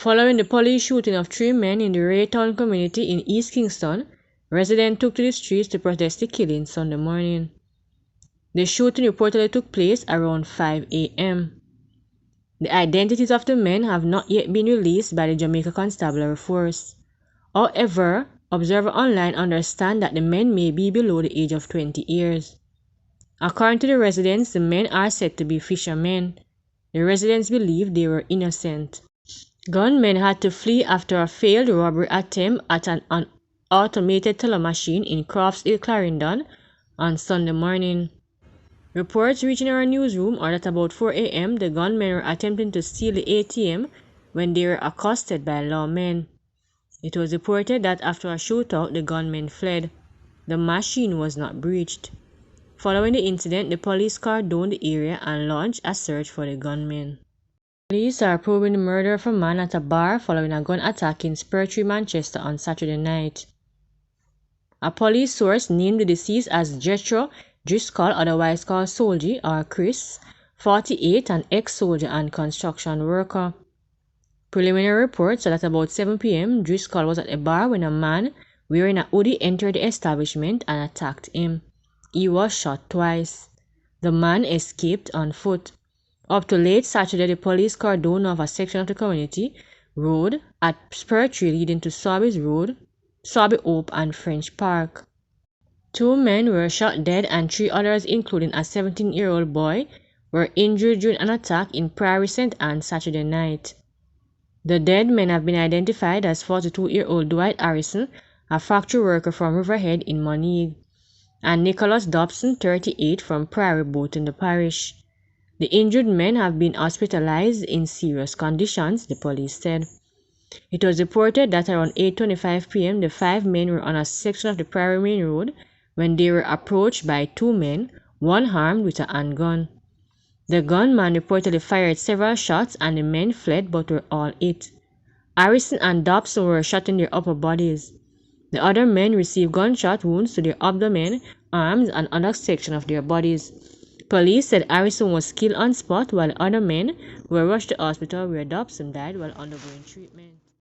Following the police shooting of 3 men in the RaeTown community in East Kingston, residents took to the streets to protest the killing Sunday morning. The shooting reportedly took place around 5 a.m. The identities of the men have not yet been released by the Jamaica Constabulary Force. However, observers online understand that the men may be below the age of 20 years. According to the residents, the men are said to be fishermen. The residents believe they were innocent. Gunmen had to flee after a failed robbery attempt at an automated teller machine in Crofts Hill, Clarendon on Sunday morning. Reports reaching our newsroom are that about 4 a.m. the gunmen were attempting to steal the ATM when they were accosted by lawmen. It was reported that after a shootout, the gunmen fled. The machine was not breached. Following the incident, the police cordoned the area and launched a search for the gunmen. Police are probing the murder of a man at a bar following a gun attack in Spurtree, Manchester on Saturday night. A police source named the deceased as Jethro Driscoll, otherwise called Soldier or Chris, 48, an ex-soldier and construction worker. Preliminary reports said that about 7 p.m. Driscoll was at a bar when a man wearing a hoodie entered the establishment and attacked him. He was shot twice. The man escaped on foot. Up to late Saturday, the police cordoned off a section of the community road at Spurtree leading to Sobeys Road, Sobe Hope and French Park. 2 men were shot dead and 3 others, including a 17-year-old boy, were injured during an attack in Priory St. Anne Saturday night. The dead men have been identified as 42-year-old Dwight Harrison, a factory worker from Riverhead in Moneague, and Nicholas Dobson, 38, from Priory, both in the parish. The injured men have been hospitalized in serious conditions, the police said. It was reported that around 8:25 p.m. the 5 men were on a section of the Priory Main Road when they were approached by 2 men, one armed with a handgun. The gunman reportedly fired several shots and the men fled but were all hit. Harrison and Dobson were shot in their upper bodies. The other men received gunshot wounds to their abdomen, arms, and other sections of their bodies. Police said Harrison was killed on spot while other men were rushed to hospital where Dobson died while undergoing treatment.